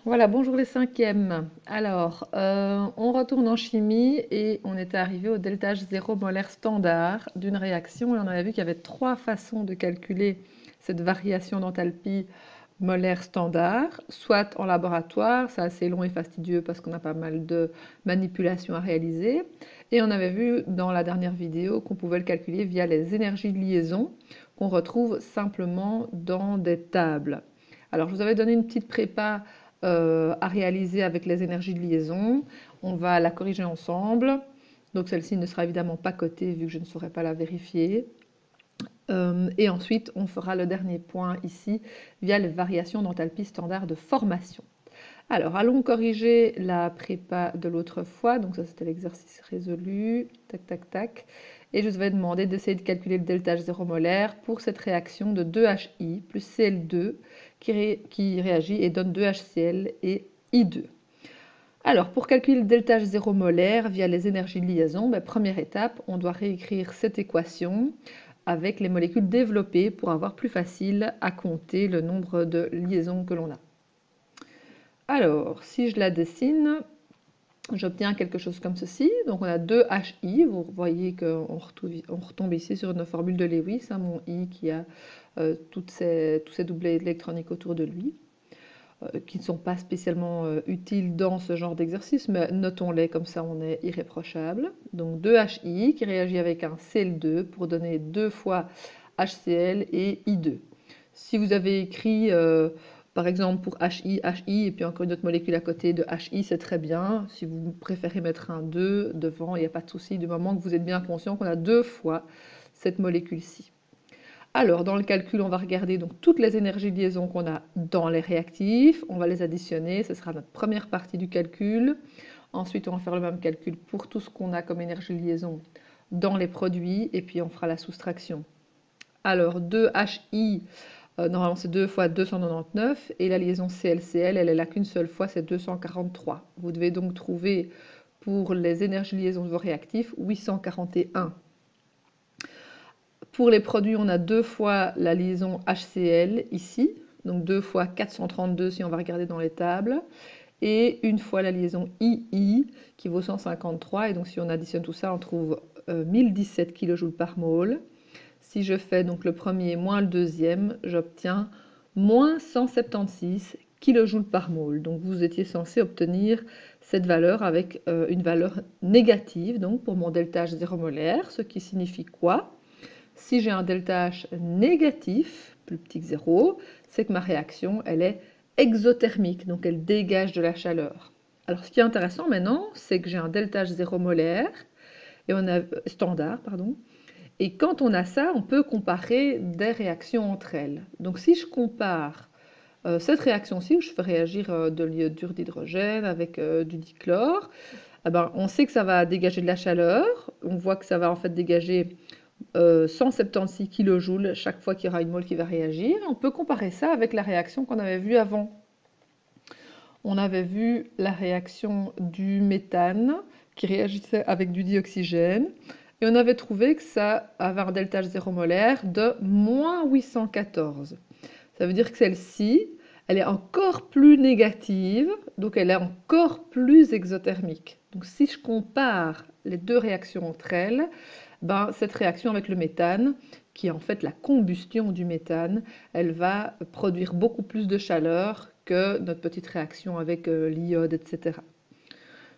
Voilà, bonjour les cinquièmes. Alors, on retourne en chimie et on était arrivé au deltage zéro molaire standard d'une réaction et on avait vu qu'il y avait trois façons de calculer cette variation d'enthalpie molaire standard, soit en laboratoire, c'est assez long et fastidieux parce qu'on a pas mal de manipulations à réaliser, et on avait vu dans la dernière vidéo qu'on pouvait le calculer via les énergies de liaison qu'on retrouve simplement dans des tables. Alors, je vous avais donné une petite prépa à réaliser avec les énergies de liaison. On va la corriger ensemble. Donc celle-ci ne sera évidemment pas cotée vu que je ne saurais pas la vérifier. Et ensuite, on fera le dernier point ici via les variations d'enthalpie standard de formation. Alors, allons corriger la prépa de l'autre fois. Donc ça, c'était l'exercice résolu. Tac, tac, tac. Et je vous vais demander d'essayer de calculer le deltage 0 molaire pour cette réaction de 2HI plus Cl2 qui réagit et donne 2HCl et I2. Alors, pour calculer le deltage 0 molaire via les énergies de liaison, première étape, on doit réécrire cette équation avec les molécules développées pour avoir plus facile à compter le nombre de liaisons que l'on a. Alors, si je la dessine, j'obtiens quelque chose comme ceci. Donc on a 2HI, vous voyez qu'on retombe ici sur une formule de Lewis, mon I qui a tous ces doublets électroniques autour de lui, qui ne sont pas spécialement utiles dans ce genre d'exercice, mais notons-les comme ça on est irréprochable. Donc 2HI qui réagit avec un Cl2 pour donner 2 fois HCl et I2. Si vous avez écrit par exemple pour HI, HI, et puis encore une autre molécule à côté de HI, c'est très bien. Si vous préférez mettre un 2 devant, il n'y a pas de souci, du moment que vous êtes bien conscient qu'on a 2 fois cette molécule-ci. Alors, dans le calcul, on va regarder donc toutes les énergies de liaison qu'on a dans les réactifs. On va les additionner, ce sera notre première partie du calcul. Ensuite, on va faire le même calcul pour tout ce qu'on a comme énergie de liaison dans les produits, et puis on fera la soustraction. Alors, 2HI, normalement c'est 2 fois 299, et la liaison ClCl, elle est là qu'une seule fois, c'est 243. Vous devez donc trouver pour les énergies de liaison de vos réactifs 841. Pour les produits, on a 2 fois la liaison HCl ici, donc 2 fois 432 si on va regarder dans les tables, et une fois la liaison II qui vaut 153, et donc si on additionne tout ça, on trouve 1017 kJ par mol. Si je fais donc le premier moins le deuxième, j'obtiens moins 176 kJ par mol. Donc vous étiez censé obtenir cette valeur avec une valeur négative, donc pour mon deltage 0 molaire, ce qui signifie quoi? Si j'ai un deltage négatif, plus petit que 0, c'est que ma réaction, elle est exothermique, donc elle dégage de la chaleur. Alors ce qui est intéressant maintenant, c'est que j'ai un deltage 0 molaire, et on a standard, pardon, et quand on a ça, on peut comparer des réactions entre elles. Donc si je compare cette réaction-ci, où je fais réagir de l'iodure d'hydrogène avec du dichlore, eh ben, on sait que ça va dégager de la chaleur, on voit que ça va en fait dégager 176 kJ chaque fois qu'il y aura une mole qui va réagir. On peut comparer ça avec la réaction qu'on avait vue avant. On avait vu la réaction du méthane qui réagissait avec du dioxygène, et on avait trouvé que ça avait un deltage 0 molaire de moins 814. Ça veut dire que celle-ci, elle est encore plus négative, donc elle est encore plus exothermique. Donc si je compare les deux réactions entre elles, cette réaction avec le méthane, qui est en fait la combustion du méthane, elle va produire beaucoup plus de chaleur que notre petite réaction avec l'iode, etc.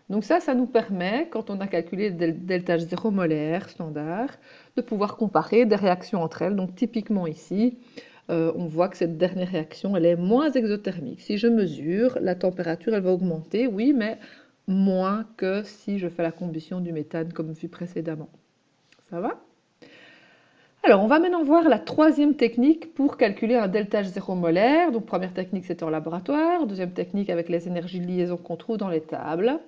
Donc ça nous permet, quand on a calculé le deltage 0 molaire standard, de pouvoir comparer des réactions entre elles. Donc typiquement ici, on voit que cette dernière réaction, elle est moins exothermique. Si je mesure, la température, elle va augmenter, oui, mais moins que si je fais la combustion du méthane comme vu précédemment. Ça va? Alors, on va maintenant voir la troisième technique pour calculer un deltage 0 molaire. Donc, première technique, c'était en laboratoire. Deuxième technique, avec les énergies de liaison qu'on trouve dans les tables.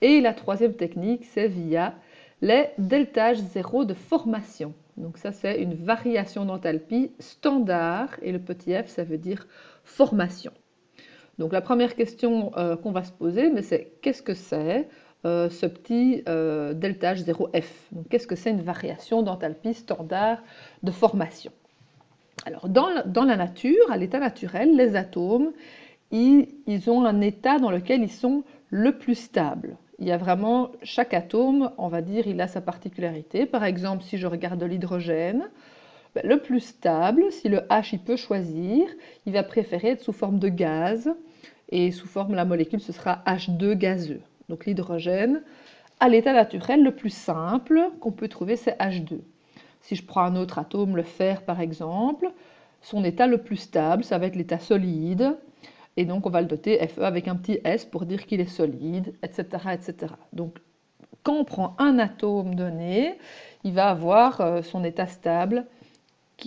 Et la troisième technique, c'est via les deltages 0 de formation. Donc ça, c'est une variation d'enthalpie standard. Et le petit f, ça veut dire formation. Donc la première question qu'on va se poser, c'est qu'est-ce que c'est ce petit deltage 0F? Donc qu'est-ce que c'est une variation d'enthalpie standard de formation? Alors dans la nature, à l'état naturel, les atomes, ils ont un état dans lequel ils sont le plus stables. Il y a vraiment, chaque atome, on va dire, il a sa particularité. Par exemple, si je regarde l'hydrogène, le plus stable, si le H il peut choisir, il va préférer être sous forme de gaz, et sous forme, la molécule, ce sera H2 gazeux. Donc l'hydrogène, à l'état naturel, le plus simple qu'on peut trouver, c'est H2. Si je prends un autre atome, le fer par exemple, son état le plus stable, ça va être l'état solide, et donc on va le doter Fe avec un petit S pour dire qu'il est solide, etc., etc. Donc quand on prend un atome donné, il va avoir son état stable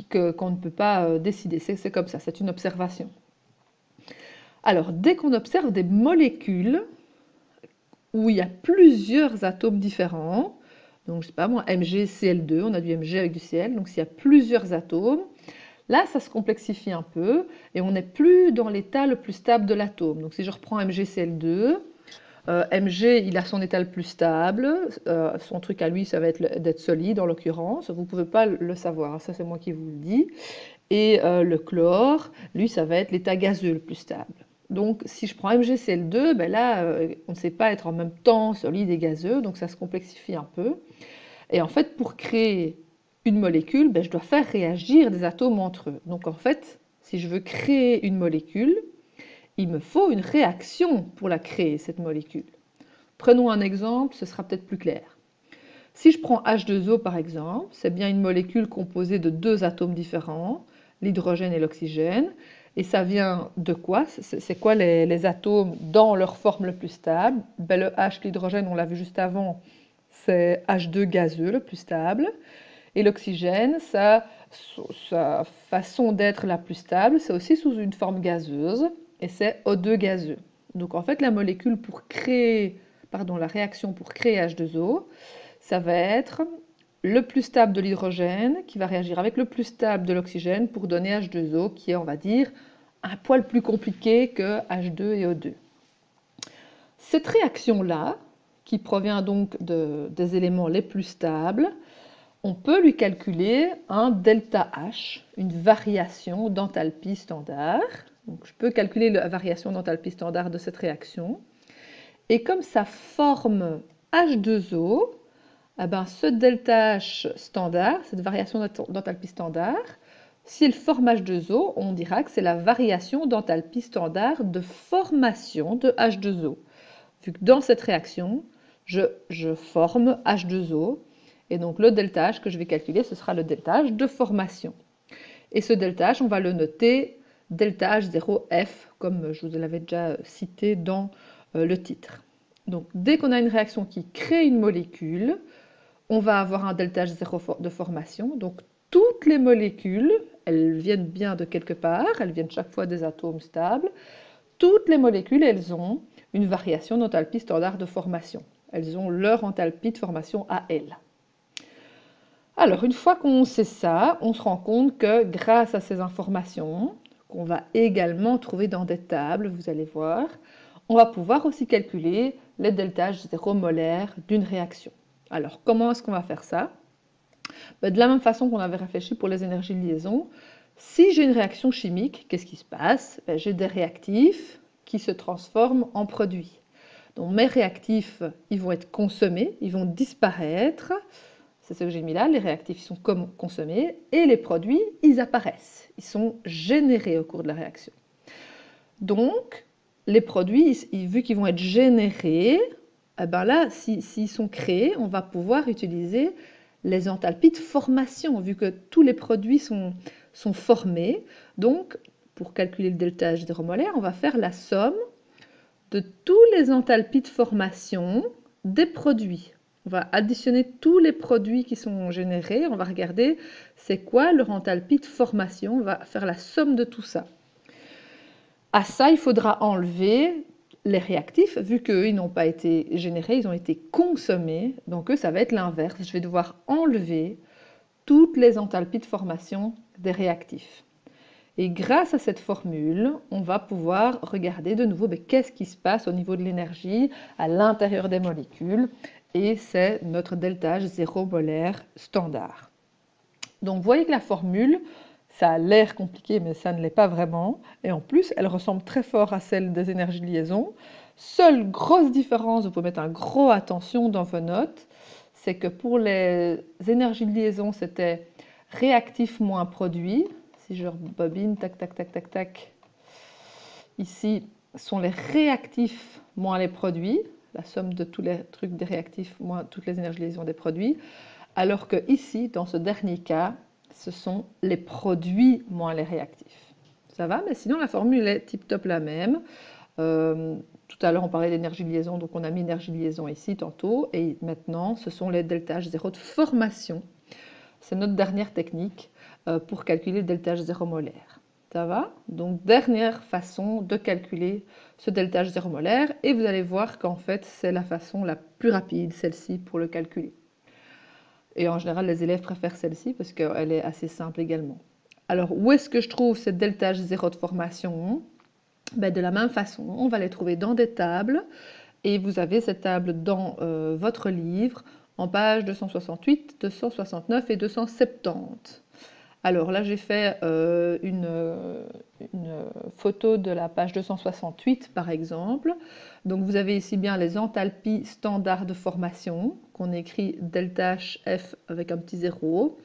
qu'on ne peut pas décider. C'est comme ça, c'est une observation. Alors dès qu'on observe des molécules où il y a plusieurs atomes différents, donc je sais pas moi, MgCl2, on a du Mg avec du Cl, donc s'il y a plusieurs atomes, là ça se complexifie un peu et on n'est plus dans l'état le plus stable de l'atome. Donc si je reprends MgCl2, Mg il a son état le plus stable, son truc à lui ça va être d'être solide en l'occurrence, vous ne pouvez pas le savoir, ça c'est moi qui vous le dis, et le chlore, lui ça va être l'état gazeux le plus stable. Donc si je prends MgCl2, ben là on ne sait pas être en même temps solide et gazeux, donc ça se complexifie un peu. Et en fait pour créer une molécule, ben, je dois faire réagir des atomes entre eux. Donc en fait, si je veux créer une molécule, il me faut une réaction pour la créer, cette molécule. Prenons un exemple, ce sera peut-être plus clair. Si je prends H2O par exemple, c'est bien une molécule composée de deux atomes différents, l'hydrogène et l'oxygène, et ça vient de quoi? C'est quoi les atomes dans leur forme le plus stable? Ben, le H, l'hydrogène, on l'a vu juste avant, c'est H2 gazeux le plus stable, et l'oxygène, sa façon d'être la plus stable, c'est aussi sous une forme gazeuse, et c'est O2 gazeux. Donc en fait, la molécule pour créer, la réaction pour créer H2O, ça va être le plus stable de l'hydrogène qui va réagir avec le plus stable de l'oxygène pour donner H2O, qui est, on va dire, un poil plus compliqué que H2 et O2. Cette réaction-là, qui provient donc des éléments les plus stables, on peut lui calculer un delta H, une variation d'enthalpie standard. Donc, je peux calculer la variation d'enthalpie standard de cette réaction. Et comme ça forme H2O, eh ben, ce delta H standard, cette variation d'enthalpie standard, si elle forme H2O, on dira que c'est la variation d'enthalpie standard de formation de H2O. Vu que dans cette réaction, je forme H2O, et donc le delta H que je vais calculer, ce sera le delta H de formation. Et ce delta H, on va le noter delta H0F, comme je vous l'avais déjà cité dans le titre. Donc dès qu'on a une réaction qui crée une molécule, on va avoir un delta H0 de formation. Donc toutes les molécules, elles viennent bien de quelque part, elles viennent chaque fois des atomes stables. Toutes les molécules, elles ont une variation d'enthalpie standard de formation. Elles ont leur enthalpie de formation à elles. Alors, une fois qu'on sait ça, on se rend compte que grâce à ces informations, qu'on va également trouver dans des tables, vous allez voir, on va pouvoir aussi calculer les delta H0 molaires d'une réaction. Alors, comment est-ce qu'on va faire ça? De la même façon qu'on avait réfléchi pour les énergies de liaison, si j'ai une réaction chimique, qu'est-ce qui se passe? J'ai des réactifs qui se transforment en produits. Donc mes réactifs, ils vont être consommés, ils vont disparaître. C'est ce que j'ai mis là, les réactifs ils sont consommés, et les produits, ils apparaissent, ils sont générés au cours de la réaction. Donc, les produits, vu qu'ils vont être générés, eh ben là, s'ils sont créés, on va pouvoir utiliser les enthalpies de formation, vu que tous les produits sont formés. Donc, pour calculer le delta H0 molaire, on va faire la somme de tous les enthalpies de formation des produits. On va additionner tous les produits qui sont générés, on va regarder c'est quoi leur enthalpie de formation, on va faire la somme de tout ça. À ça, il faudra enlever les réactifs, vu qu'eux, ils n'ont pas été générés, ils ont été consommés, donc eux, ça va être l'inverse. Je vais devoir enlever toutes les enthalpies de formation des réactifs. Et grâce à cette formule, on va pouvoir regarder de nouveau qu'est-ce qui se passe au niveau de l'énergie à l'intérieur des molécules, et c'est notre delta H0 molaire standard. Donc vous voyez que la formule, Ça a l'air compliqué, mais ça ne l'est pas vraiment. Et en plus, elle ressemble très fort à celle des énergies de liaison. Seule grosse différence, vous pouvez mettre un gros attention dans vos notes, c'est que pour les énergies de liaison, c'était réactif moins produit. Si je rebobine, tac, tac, tac, tac, tac. Ici, sont les réactifs moins les produits, la somme de tous les trucs des réactifs moins toutes les énergies de liaison des produits. Alors que ici, dans ce dernier cas, ce sont les produits moins les réactifs. Ça va? Mais sinon, la formule est tip-top la même. Tout à l'heure, on parlait d'énergie de liaison, donc on a mis énergie de liaison ici tantôt. Et maintenant, ce sont les delta H0 de formation. C'est notre dernière technique pour calculer le delta H0 molaire. Ça va? Donc, dernière façon de calculer ce delta H0 molaire. Et vous allez voir qu'en fait, c'est la façon la plus rapide, celle-ci, pour le calculer. Et en général, les élèves préfèrent celle-ci parce qu'elle est assez simple également. Alors, où est-ce que je trouve cette delta H0 de formation? Ben, de la même façon, on va les trouver dans des tables. Et vous avez cette table dans votre livre en page 268, 269 et 270. Alors là, j'ai fait une photo de la page 268, par exemple. Donc vous avez ici bien les enthalpies standards de formation, qu'on écrit delta HF avec un petit 0,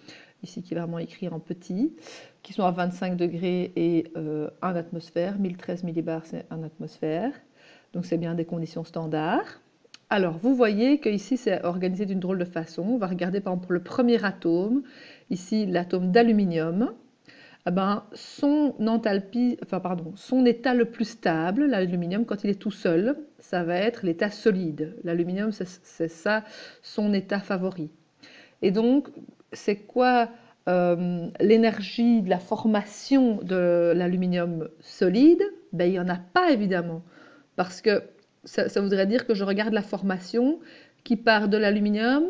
ici qui est vraiment écrit en petit, qui sont à 25 degrés et 1 atmosphère, 1013 millibars c'est 1 atmosphère. Donc c'est bien des conditions standards. Alors, vous voyez que ici c'est organisé d'une drôle de façon. On va regarder par exemple pour le premier atome, ici l'atome d'aluminium. Eh ben, son enthalpie, enfin pardon, son état le plus stable, l'aluminium, quand il est tout seul, ça va être l'état solide. L'aluminium, c'est ça son état favori. Et donc, c'est quoi l'énergie de la formation de l'aluminium solide? Ben, il n'y en a pas évidemment, parce que ça voudrait dire que je regarde la formation qui part de l'aluminium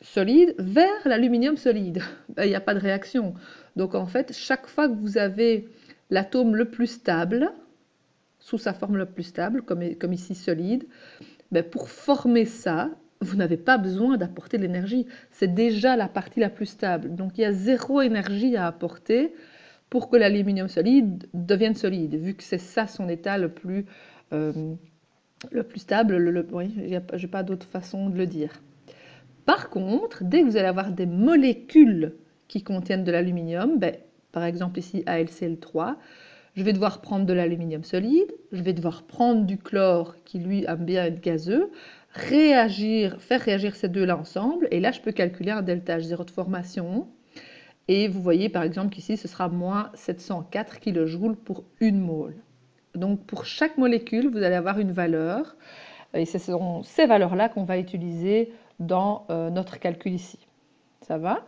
solide vers l'aluminium solide. Ben, il n'y a pas de réaction. Donc en fait, chaque fois que vous avez l'atome le plus stable, sous sa forme la plus stable, comme ici solide, ben pour former ça, vous n'avez pas besoin d'apporter de l'énergie. C'est déjà la partie la plus stable. Donc il y a zéro énergie à apporter pour que l'aluminium solide devienne solide, vu que c'est ça son état le plus stable. Oui, je n'ai pas d'autre façon de le dire. Par contre, dès que vous allez avoir des molécules qui contiennent de l'aluminium, ben, par exemple ici AlCl3, je vais devoir prendre de l'aluminium solide, je vais devoir prendre du chlore qui lui aime bien être gazeux, faire réagir ces deux-là ensemble, et là je peux calculer un delta H0 de formation. Et vous voyez par exemple qu'ici ce sera moins 704 kJ pour une mole. Donc pour chaque molécule, vous allez avoir une valeur, et ce sont ces valeurs-là qu'on va utiliser dans notre calcul ici. Ça va?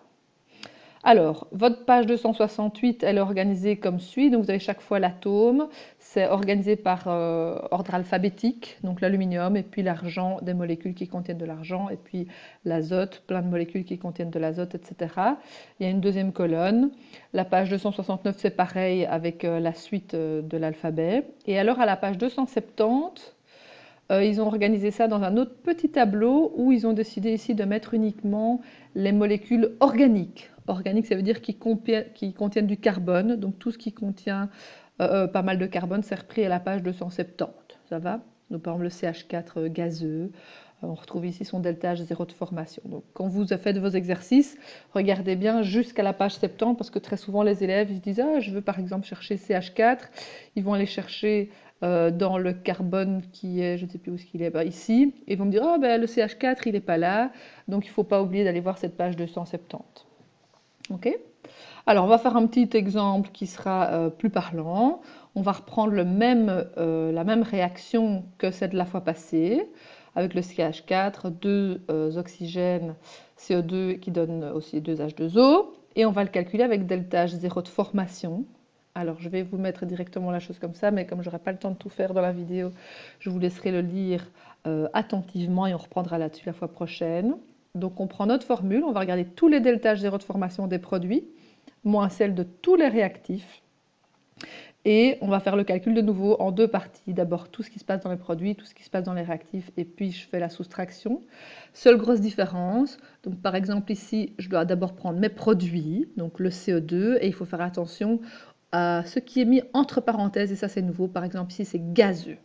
Alors, votre page 268, elle est organisée comme suit. Donc, vous avez chaque fois l'atome. C'est organisé par ordre alphabétique, donc l'aluminium, et puis l'argent, des molécules qui contiennent de l'argent, et puis l'azote, plein de molécules qui contiennent de l'azote, etc. Il y a une deuxième colonne. La page 269, c'est pareil avec la suite de l'alphabet. Et alors, à la page 270, ils ont organisé ça dans un autre petit tableau où ils ont décidé ici de mettre uniquement les molécules organiques. Organique, ça veut dire qui contiennent du carbone. Donc tout ce qui contient pas mal de carbone, c'est repris à la page 270. Ça va? Donc par exemple le CH4 gazeux. On retrouve ici son delta H0 de formation. Donc quand vous faites vos exercices, regardez bien jusqu'à la page 70 parce que très souvent les élèves ils se disent « Ah, je veux par exemple chercher CH4 ». Ils vont aller chercher dans le carbone qui est, je ne sais plus où il est, ici. Ils vont me dire « Ah, ben, le CH4 il n'est pas là ». Donc il ne faut pas oublier d'aller voir cette page 270. Ok? Alors, on va faire un petit exemple qui sera plus parlant. On va reprendre la même réaction que celle de la fois passée, avec le CH4, 2 oxygènes, CO2 qui donne aussi 2 H2O. Et on va le calculer avec delta H0 de formation. Alors, je vais vous mettre directement la chose comme ça, mais comme je n'aurai pas le temps de tout faire dans la vidéo, je vous laisserai le lire attentivement et on reprendra là-dessus la fois prochaine. Donc, on prend notre formule, on va regarder tous les delta H0 de formation des produits, moins celle de tous les réactifs. Et on va faire le calcul de nouveau en deux parties. D'abord tout ce qui se passe dans les produits, tout ce qui se passe dans les réactifs, et puis je fais la soustraction. Seule grosse différence, donc par exemple ici, je dois d'abord prendre mes produits, donc le CO2, et il faut faire attention à ce qui est mis entre parenthèses, et ça c'est nouveau. Par exemple ici c'est gazeux.